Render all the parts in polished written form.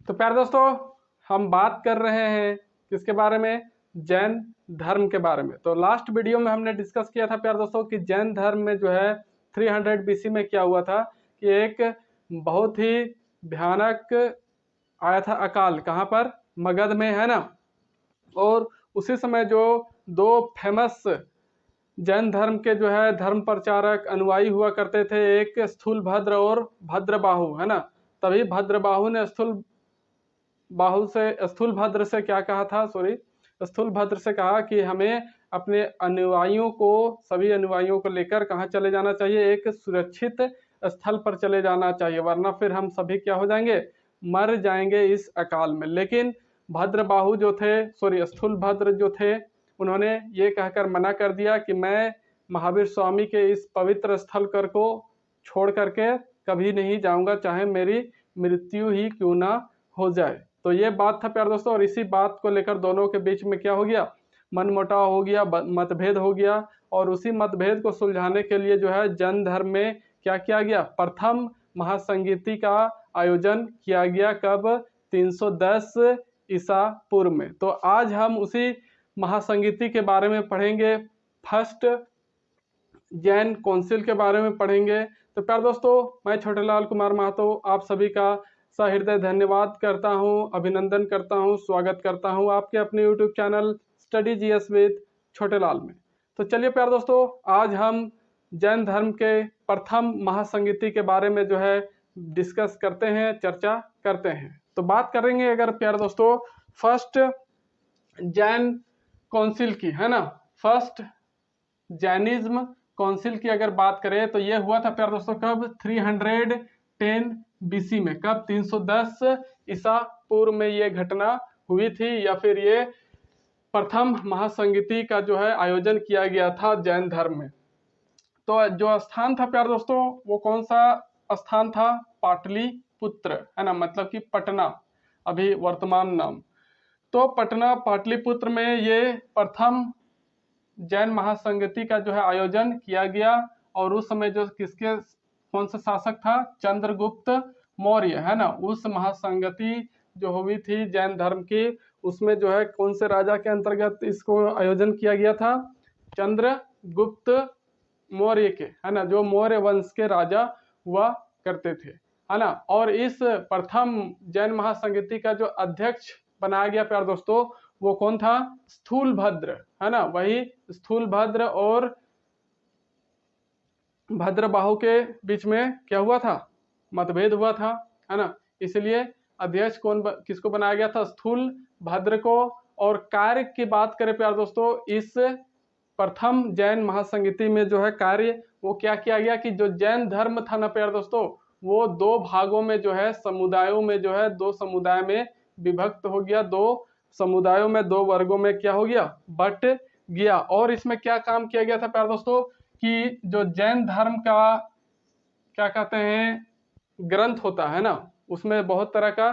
तो प्यारे दोस्तों, हम बात कर रहे हैं किसके बारे में? जैन धर्म के बारे में। तो लास्ट वीडियो में हमने डिस्कस किया था प्यारे दोस्तों कि जैन धर्म में जो है 300 बीसी में क्या हुआ था कि एक बहुत ही भयानक आया था अकाल। कहाँ पर? मगध में, है ना। और उसी समय जो दो फेमस जैन धर्म के जो है धर्म प्रचारक अनुयायी हुआ करते थे, एक स्थूलभद्र और भद्रबाहु, है ना। तभी भद्रबाहु ने स्थूलभद्र से क्या कहा था? स्थूलभद्र से कहा कि हमें अपने अनुयायियों को, सभी अनुयायियों को लेकर कहाँ चले जाना चाहिए? एक सुरक्षित स्थल पर चले जाना चाहिए, वरना फिर हम सभी क्या हो जाएंगे? मर जाएंगे इस अकाल में। लेकिन भद्रबाहु जो थे, स्थूलभद्र जो थे, उन्होंने ये कहकर मना कर दिया कि मैं महावीर स्वामी के इस पवित्र स्थल कर को छोड़ करके कभी नहीं जाऊंगा, चाहे मेरी मृत्यु ही क्यों ना हो जाए। तो ये बात था प्यारे दोस्तों, और इसी बात को लेकर दोनों के बीच में क्या हो गया? मनमुटाव हो गया, मतभेद हो गया। और उसी मतभेद को सुलझाने के लिए जो है जैन धर्म में क्या किया गया? प्रथम महासंगीति का आयोजन किया गया। कब? 310 ईसा पूर्व में। तो आज हम उसी महासंगीति के बारे में पढ़ेंगे, फर्स्ट जैन काउंसिल के बारे में पढ़ेंगे। तो प्यारे दोस्तों, मैं छोटेलाल कुमार महतो आप सभी का सहृदय धन्यवाद करता हूं, अभिनंदन करता हूं, स्वागत करता हूं आपके अपने YouTube channel study GS with Chhotelal में। तो चलिए प्यारे दोस्तों, आज हम जैन धर्म के प्रथम महासंगीति के बारे में जो है डिस्कस करते हैं, चर्चा करते हैं। तो बात करेंगे अगर प्यारे दोस्तों फर्स्ट जैन काउंसिल की, है ना। फर्स्ट जैनिज्म काउंसिल की अगर बात करें तो ये हुआ था प्यारे दोस्तों कब? 310 बीसी में। कब? 310 ईसा पूर्व में ये घटना हुई थी, या फिर ये प्रथम महासंगीति का जो है आयोजन किया गया था जैन धर्म में। तो जो स्थान था प्यारे दोस्तों, वो कौन सा स्थान था? पाटलिपुत्र, है ना, मतलब कि पटना, अभी वर्तमान नाम। तो पटना पाटलिपुत्र में ये प्रथम जैन महासंगीति का जो है आयोजन किया गया। और उस समय जो कौन सा शासक था? चंद्रगुप्त मौर्य, है ना। उस महासंगीति जो हुई थी जैन धर्म की, उसमें जो है कौन से राजा के अंतर्गत इसको आयोजन किया गया था? चंद्रगुप्त मौर्य के, है ना, जो मौर्य वंश के राजा हुआ करते थे, है ना। और इस प्रथम जैन महासंगीति का जो अध्यक्ष बनाया गया प्यारे दोस्तों, वो कौन था? स्थूलभद्र, है ना। वही स्थूलभद्र और भद्रबाहु के बीच में क्या हुआ था? मतभेद हुआ था, है ना। इसलिए अध्यक्ष किसको बनाया गया था? स्थूलभद्र को। और कार्य की बात करें प्यारे दोस्तों, इस प्रथम जैन महासंगीति में जो है कार्य वो क्या किया गया कि जो जैन धर्म था ना प्यारे दोस्तों, वो दो भागों में जो है, समुदायों में जो है, दो समुदाय में विभक्त हो गया, दो समुदायों में, दो वर्गों में क्या हो गया? बट गया। और इसमें क्या काम किया गया था प्यारे दोस्तों कि जो जैन धर्म का क्या कहते हैं ग्रंथ होता है ना, उसमें बहुत तरह का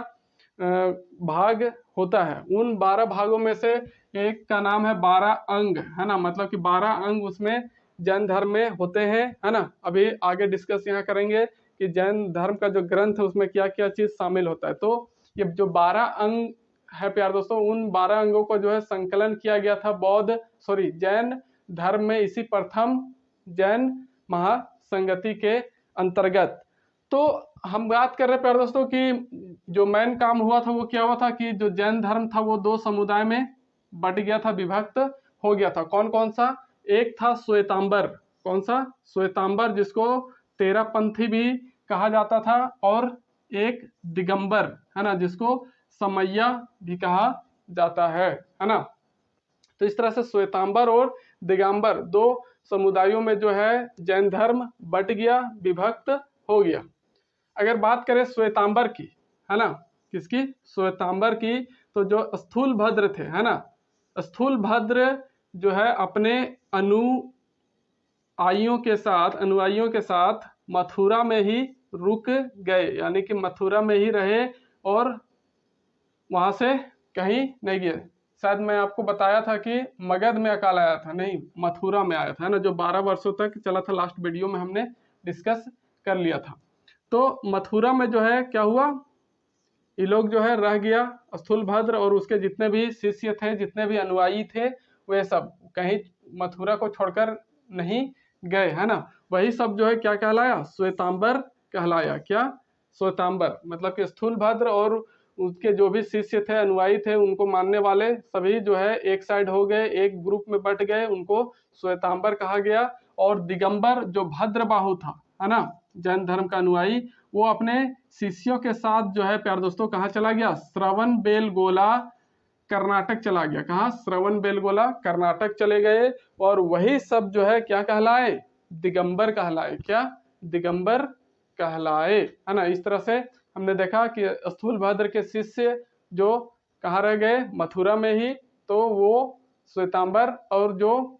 भाग होता है। उन 12 भागों में से एक का नाम है 12 अंग, है ना, मतलब कि 12 अंग उसमें जैन धर्म में होते हैं, है ना। अभी आगे डिस्कस यहाँ करेंगे कि जैन धर्म का जो ग्रंथ है उसमें क्या क्या चीज शामिल होता है। तो ये जो 12 अंग है प्यार दोस्तों, उन 12 अंगों को जो है संकलन किया गया था जैन धर्म में, इसी प्रथम जैन महासंगति के अंतर्गत। तो हम बात कर रहे प्यारे दोस्तों कि जो मेन काम हुआ था वो क्या हुआ था कि जो जैन धर्म था वो दो समुदाय में बट गया था, विभक्त हो गया था। कौन कौन सा? एक था श्वेतांबर। कौन सा? श्वेतांबर, जिसको तेरापंथी भी कहा जाता था। और एक दिगंबर, है ना, जिसको समैया भी कहा जाता है ना। तो इस तरह से श्वेतांबर और दिगंबर दो समुदायों में जो है जैन धर्म बट गया, विभक्त हो गया। अगर बात करें श्वेतांबर की, है ना, किसकी? श्वेतांबर की। तो जो स्थूलभद्र थे, है ना, स्थूलभद्र जो है अपने अनुयायियों के साथ मथुरा में ही रुक गए, यानी कि मथुरा में ही रहे और वहां से कहीं नहीं गए। शायद मैं आपको बताया था कि मगध में अकाल आया था, नहीं, मथुरा में आया था, है ना, जो 12 वर्षों तक चला था। लास्ट वीडियो में हमने डिस्कस कर लिया था। तो मथुरा में जो है क्या हुआ? ये लोग जो है रह गया, स्थूलभद्र और उसके जितने भी शिष्य थे, जितने भी अनुयायी थे, वे सब कहीं मथुरा को छोड़कर नहीं गए, है ना। वही सब जो है क्या कहलाया, श्वेतांबर कहलाया। क्या, श्वेतांबर, मतलब कि स्थूलभद्र और उसके जो भी शिष्य थे, अनुयायी थे, उनको मानने वाले सभी जो है एक साइड हो गए, एक ग्रुप में बट गए, उनको श्वेतांबर कहा गया। और दिगंबर जो भद्रबाहु था, है ना, जैन धर्म का अनुयायी, वो अपने शिष्यों के साथ जो है प्यार दोस्तों कहाँ चला गया, श्रवणबेलगोला कर्नाटक चला गया। कहाँ, श्रवणबेलगोला कर्नाटक चले गए। और वही सब जो है क्या कहलाए, दिगंबर कहलाए। क्या, दिगंबर कहलाए, है ना। इस तरह से हमने देखा कि स्थूलभद्र के शिष्य जो कहाँ रह गए, मथुरा में ही, तो वो श्वेतांबर, और जो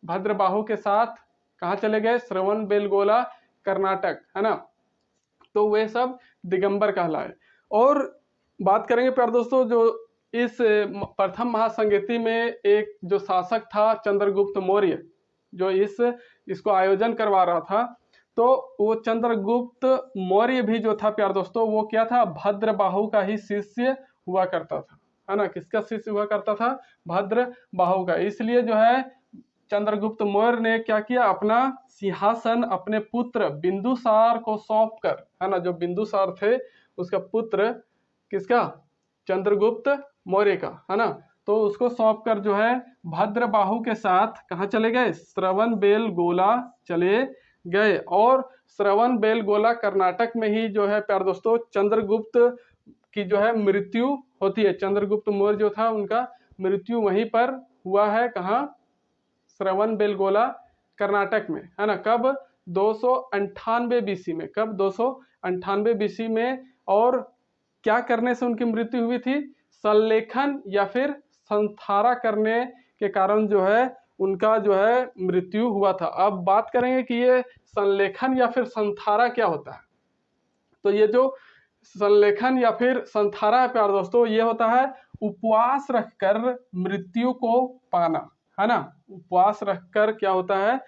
भद्रबाहु के साथ कहाँ चले गए, श्रवणबेलगोला कर्नाटक, है ना। तो वे सब दिगंबर कहलाए। और बात करेंगे प्यार दोस्तों, जो इस प्रथम महासंगीति में एक जो शासक था चंद्रगुप्त मौर्य, जो इसको आयोजन करवा रहा था, तो वो चंद्रगुप्त मौर्य भी जो था प्यार दोस्तों, वो क्या था, भद्रबाहु का ही शिष्य हुआ करता था, है ना। किसका शिष्य हुआ करता था, भद्रबाहु का। इसलिए जो है चंद्रगुप्त मौर्य ने क्या किया, अपना सिंहासन अपने पुत्र बिंदुसार को सौंप कर, है ना, जो बिंदुसार थे उसका पुत्र, किसका, चंद्रगुप्त मौर्य का, है ना, तो उसको सौंप कर जो है भद्रबाहु के साथ कहाँ चले गए, श्रवणबेलगोला चले गए। और श्रवणबेलगोला कर्नाटक में ही जो है प्यार दोस्तों चंद्रगुप्त की जो है मृत्यु होती है। चंद्रगुप्त मौर्य जो था उनका मृत्यु वहीं पर हुआ है। कहाँ, श्रवणबेलगोला कर्नाटक में, है ना। कब, 298 बीसी में। कब, 298 बीसी में। और क्या करने से उनकी मृत्यु हुई थी, संलेखन या फिर संथारा करने के कारण जो है उनका जो है मृत्यु हुआ था। अब बात करेंगे कि ये संलेखन या फिर संथारा क्या होता है। तो ये जो संलेखन या फिर संथारा है प्यार दोस्तों, ये होता है उपवास रखकर मृत्यु को पाना, है ना। उपवास रखकर क्या होता है,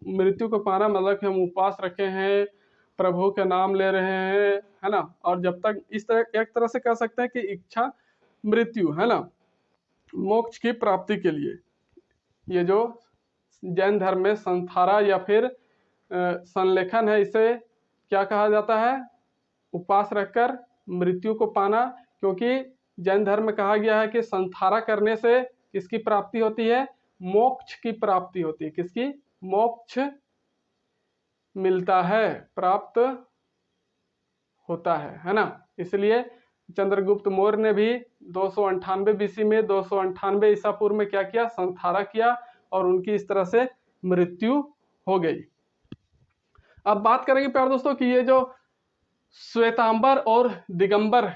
मृत्यु को पाना, मतलब कि हम उपवास रखे हैं, प्रभु के नाम ले रहे हैं, है ना। और जब तक इस तरह, एक तरह से कह सकते हैं कि इच्छा मृत्यु, है ना, मोक्ष की प्राप्ति के लिए। ये जो जैन धर्म में संथारा या फिर संलेखन है, इसे क्या कहा जाता है, उपवास रखकर मृत्यु को पाना। क्योंकि जैन धर्म में कहा गया है कि संथारा करने से किसकी प्राप्ति होती है, मोक्ष की प्राप्ति होती है। किसकी, मोक्ष मिलता है, प्राप्त होता है ना। इसलिए चंद्रगुप्त मौर्य ने भी 298 बीसी में, 298 ईसा पूर्व में क्या किया, संथारा किया, और उनकी इस तरह से मृत्यु हो गई। अब बात करेंगे प्यारे दोस्तों कि ये जो श्वेतांबर और दिगंबर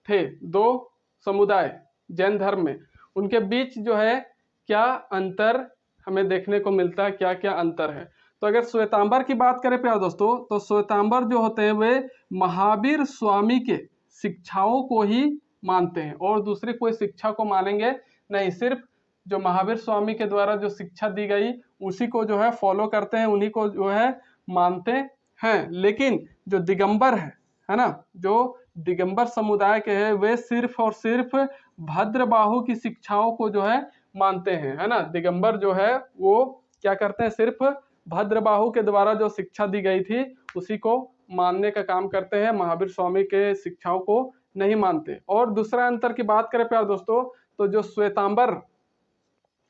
थे, दो समुदाय जैन धर्म में, उनके बीच जो है क्या अंतर हमें देखने को मिलता है, क्या क्या अंतर है। तो अगर श्वेतांबर की बात करें प्यारे दोस्तों, तो श्वेतांबर जो होते हैं वे महावीर स्वामी के शिक्षाओं को ही मानते हैं, और दूसरी कोई शिक्षा को मानेंगे नहीं। सिर्फ जो महावीर स्वामी के द्वारा जो शिक्षा दी गई उसी को जो है फॉलो करते हैं, उन्हीं को जो है मानते हैं। लेकिन जो दिगंबर है ना, जो दिगंबर समुदाय के हैं, वे सिर्फ और सिर्फ भद्रबाहु की शिक्षाओं को जो है मानते हैं, है ना। दिगंबर जो है वो क्या करते हैं, सिर्फ भद्रबाहु के द्वारा जो शिक्षा दी गई थी उसी को मानने का काम करते हैं, महावीर स्वामी के शिक्षाओं को नहीं मानते। और दूसरा अंतर की बात करें प्यार दोस्तों, तो जो श्वेतांबर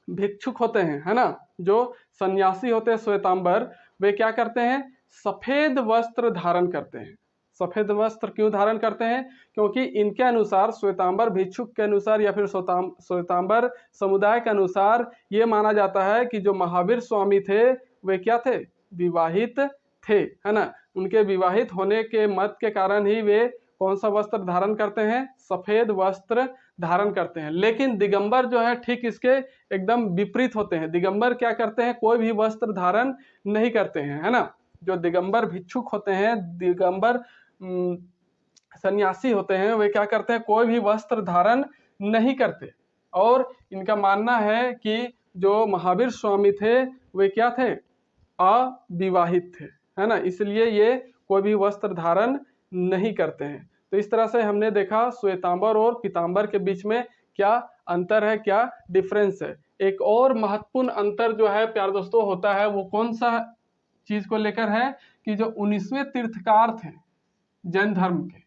भिक्षुक होते हैं, है ना, जो सन्यासी होते हैं श्वेतांबर, वे क्या करते हैं, सफेद वस्त्र धारण करते हैं। सफेद वस्त्र क्यों धारण करते हैं, क्योंकि इनके अनुसार, श्वेतांबर भिक्षुक के अनुसार या फिर श्वेतांबर समुदाय के अनुसार ये माना जाता है कि जो महावीर स्वामी थे वे क्या थे, विवाहित थे, है ना। उनके विवाहित होने के मत के कारण ही वे कौन सा वस्त्र धारण करते हैं, सफेद वस्त्र धारण करते हैं। लेकिन दिगंबर जो है ठीक इसके एकदम विपरीत होते हैं। दिगंबर क्या करते हैं, कोई भी वस्त्र धारण नहीं करते हैं, है ना। जो दिगंबर भिक्षुक होते हैं, दिगंबर सन्यासी होते हैं, वे क्या करते हैं, कोई भी वस्त्र धारण नहीं करते। और इनका मानना है कि जो महावीर स्वामी थे वे क्या थे, अविवाहित थे, है ना। इसलिए ये कोई भी वस्त्र धारण नहीं करते हैं। तो इस तरह से हमने देखा श्वेतांबर और पीतांबर के बीच में क्या अंतर है, क्या डिफरेंस है। एक और महत्वपूर्ण अंतर जो है प्यारे दोस्तों होता है वो कौन सा चीज को लेकर है कि जो 19वें तीर्थकार थे जैन धर्म के,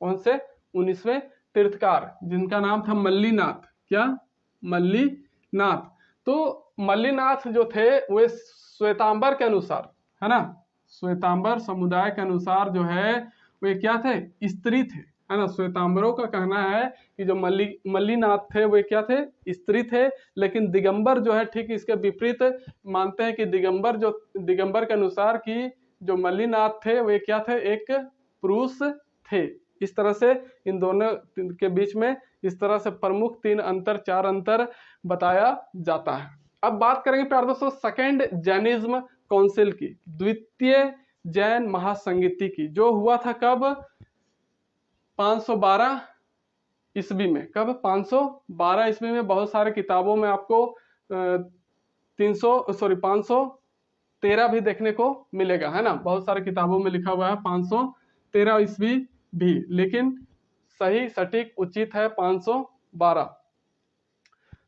कौन से 19वें तीर्थकार जिनका नाम था मल्लीनाथ, क्या मल्लीनाथ। तो मल्लीनाथ जो थे वे श्वेतांबर के अनुसार, है ना, श्वेतांबर समुदाय के अनुसार जो है वे क्या थे, स्त्री थे, है ना। श्वेतांबरों का कहना है कि जो मल्लीनाथ थे वे क्या थे, स्त्री थे। लेकिन दिगंबर जो है ठीक इसके विपरीत मानते हैं कि दिगंबर के अनुसार कि जो मल्लीनाथ थे वे क्या थे, एक पुरुष थे। इस तरह से इन दोनों के बीच में इस तरह से प्रमुख 4 अंतर बताया जाता है। अब बात करेंगे प्यारे दोस्तों सेकेंड जैनिज्म काउंसिल की, द्वितीय जैन महासंगीति की, जो हुआ था कब, 512 ईस्वी में। कब, 512 ईस्वी में। बहुत सारे किताबों में आपको 513 भी देखने को मिलेगा, है ना। बहुत सारे किताबों में लिखा हुआ है 513 ईस्वी भी, लेकिन सही सटीक उचित है 512।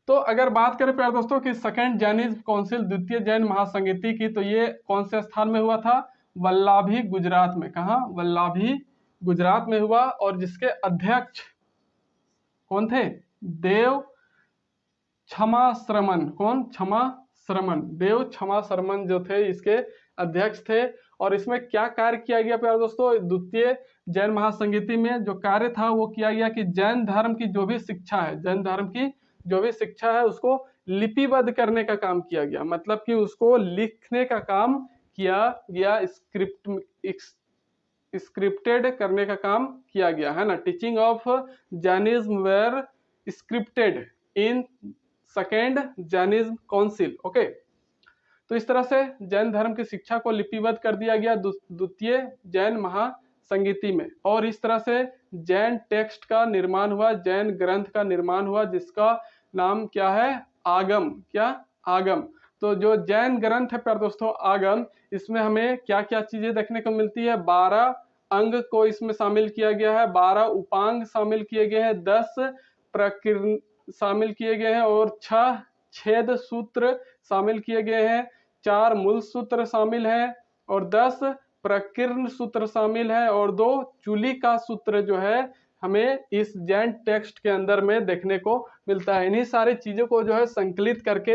तो अगर बात करें प्यारे दोस्तों कि सेकेंड जैनिज्म काउंसिल, द्वितीय जैन महासंगीति की, तो ये कौन से स्थान में हुआ था, वल्लाभी गुजरात में। कहा, वल्लाभी गुजरात में हुआ। और जिसके अध्यक्ष कौन थे, देव क्षमा श्रमण। कौन, क्षमा श्रमण, देव क्षमा श्रमण जो थे इसके अध्यक्ष थे। और इसमें क्या कार्य किया गया प्यारे दोस्तों, द्वितीय जैन महासंगीति में जो कार्य था वो किया गया कि जैन धर्म की जो भी शिक्षा है, जैन धर्म की जो भी शिक्षा है उसको लिपिबद्ध करने का काम किया गया, मतलब कि उसको लिखने का काम किया गया, स्क्रिप्टेड करने का काम किया गया, है ना। Teaching of Jainism were scripted in second Jainism council. Okay, तो इस तरह से जैन धर्म की शिक्षा को लिपिबद्ध कर दिया गया द्वितीय जैन महासंगीति में। और इस तरह से जैन टेक्स्ट का निर्माण हुआ, जैन ग्रंथ का निर्माण हुआ, जिसका नाम क्या है, आगम। क्या, आगम। तो जो जैन ग्रंथ है प्यारे दोस्तों आगम, इसमें हमें क्या क्या चीजें देखने को मिलती है, 12 अंग को इसमें शामिल किया गया है, 12 उपांग शामिल किए गए हैं, 10 प्रकीर्ण शामिल किए गए हैं और 6 छेद सूत्र शामिल किए गए हैं, 4 मूल सूत्र शामिल हैं और 10 प्रकीर्ण सूत्र शामिल है और 2 चूली का सूत्र जो है हमें इस जैन टेक्स्ट के अंदर में देखने को मिलता है। इन्हीं सारी चीजों को जो है संकलित करके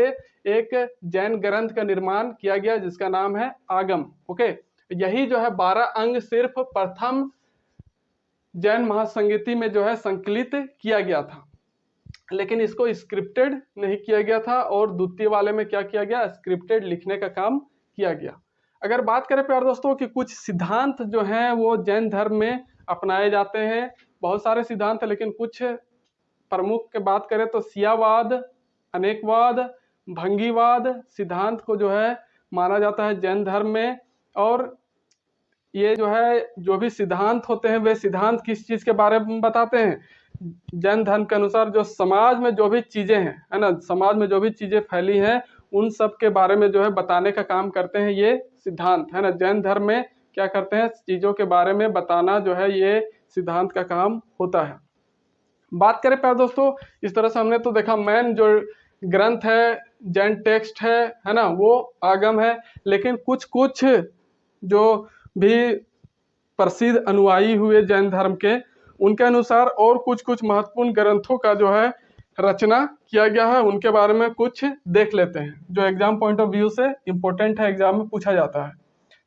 एक जैन ग्रंथ का निर्माण किया गया जिसका नाम है आगम। ओके, यही जो है 12 अंग सिर्फ प्रथम जैन महासंगीति में जो है संकलित किया गया था, लेकिन इसको स्क्रिप्टेड नहीं किया गया था। और द्वितीय वाले में क्या किया गया, स्क्रिप्टेड लिखने का काम किया गया। अगर बात करें प्यारे दोस्तों कि कुछ सिद्धांत जो हैं वो जैन धर्म में अपनाए जाते हैं, बहुत सारे सिद्धांत, लेकिन कुछ प्रमुख की बात करें तो सियावाद, अनेकवाद, भंगीवाद सिद्धांत को जो है माना जाता है जैन धर्म में। और ये जो है जो भी सिद्धांत होते हैं वे सिद्धांत किस चीज के बारे में बताते हैं, जैन धर्म के अनुसार जो समाज में जो भी चीजें हैं, है ना, समाज में जो भी चीजें फैली हैं उन सब के बारे में जो है बताने का काम करते हैं ये सिद्धांत, है ना। जैन धर्म में क्या करते हैं, चीजों के बारे में बताना जो है ये सिद्धांत का काम होता है। बात करें प्यारे दोस्तों, इस तरह से हमने तो देखा मेन जो ग्रंथ है, जैन टेक्स्ट है ना, वो आगम है। लेकिन कुछ कुछ जो भी प्रसिद्ध अनुयायी हुए जैन धर्म के, उनके अनुसार और कुछ कुछ महत्वपूर्ण ग्रंथों का जो है रचना किया गया है, उनके बारे में कुछ देख लेते हैं जो एग्जाम पॉइंट ऑफ व्यू से इम्पोर्टेंट है, एग्जाम में पूछा जाता है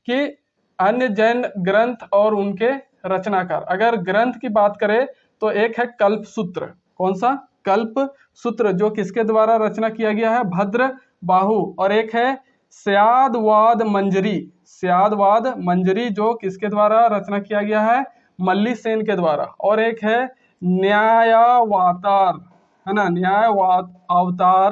कि अन्य जैन ग्रंथ और उनके रचनाकार। अगर ग्रंथ की बात करें तो एक है कल्प सूत्र। कौन सा, कल्प सूत्र, जो किसके द्वारा रचना किया गया है, भद्र बाहु। और एक है स्यादवाद मंजरी, स्यादवाद मंजरी जो किसके द्वारा रचना किया गया है, मल्ली सेन के द्वारा। और एक है न्यायावतार, है ना,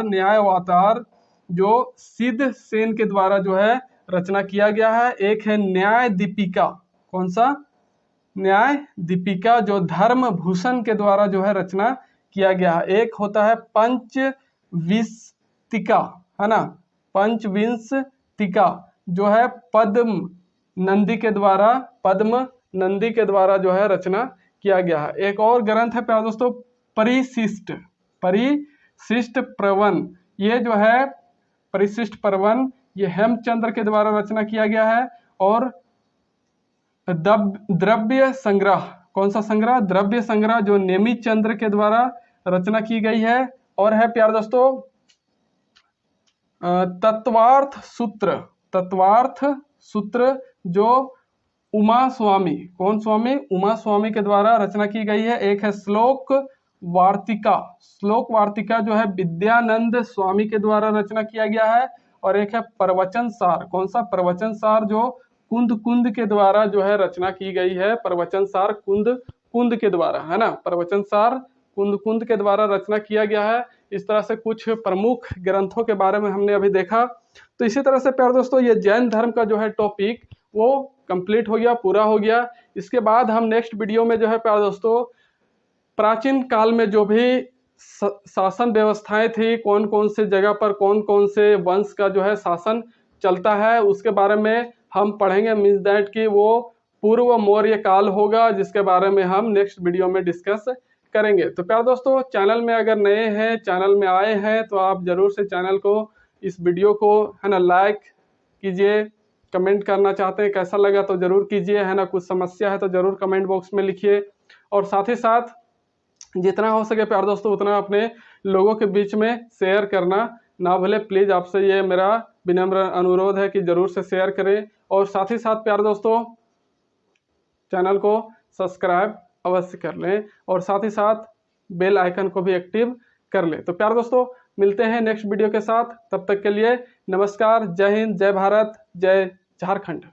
न्यायावतार जो सिद्ध सेन के द्वारा जो है रचना किया गया है। एक है न्याय दीपिका, कौन सा, न्याय दीपिका जो धर्म भूषण के द्वारा जो है रचना किया गया है। एक होता है पंचविंशतिका, है ना, पंचविंशतिका जो है पद्म नंदी के द्वारा जो है रचना किया गया है। एक और ग्रंथ है प्यारे दोस्तों परिशिष्ट पर्वन। ये जो है परिशिष्ट पर्वन ये हेमचंद्र के द्वारा रचना किया गया है। और द्रव्य संग्रह, कौन सा संग्रह? द्रव्य संग्रह, जो नेमिचंद्र के द्वारा रचना की गई है। और है प्यारे दोस्तों तत्वार्थ सूत्र जो उमा स्वामी, कौन स्वामी? उमा स्वामी के द्वारा रचना की गई है। एक है श्लोक वार्तिका जो है विद्यानंद स्वामी के द्वारा रचना किया गया है। और एक है प्रवचन सार, कौन सा? प्रवचन सार, जो कुंद के द्वारा जो है रचना की गई है। प्रवचन सार कुंद के द्वारा, है ना, प्रवचन सार कुंद के द्वारा रचना किया गया है। इस तरह से कुछ प्रमुख ग्रंथों के बारे में हमने अभी देखा। तो इसी तरह से प्यारे दोस्तों ये जैन धर्म का जो है टॉपिक वो कंप्लीट हो गया, पूरा हो गया। इसके बाद हम नेक्स्ट वीडियो में जो है प्यारे दोस्तों प्राचीन काल में जो भी शासन व्यवस्थाएं थी, कौन कौन से जगह पर कौन कौन से वंश का जो है शासन चलता है, उसके बारे में हम पढ़ेंगे। मीन्स दैट कि वो पूर्व मौर्य काल होगा, जिसके बारे में हम नेक्स्ट वीडियो में डिस्कस करेंगे। तो प्यारे दोस्तों चैनल में अगर नए हैं, चैनल में आए हैं, तो आप जरूर से चैनल को, इस वीडियो को, है ना, लाइक कीजिए। कमेंट करना चाहते हैं कैसा लगा तो जरूर कीजिए, है ना। कुछ समस्या है तो जरूर कमेंट बॉक्स में लिखिए। और साथ ही साथ जितना हो सके प्यारे दोस्तों उतना अपने लोगों के बीच में शेयर करना ना भूले। प्लीज आपसे ये मेरा विनम्र अनुरोध है कि जरूर से शेयर करें। और साथ ही साथ प्यारे दोस्तों चैनल को सब्सक्राइब अवश्य कर लें और साथ ही साथ बेल आइकन को भी एक्टिव कर लें। तो प्यारे दोस्तों मिलते हैं नेक्स्ट वीडियो के साथ, तब तक के लिए नमस्कार, जय हिंद, जय भारत, जय झारखंड।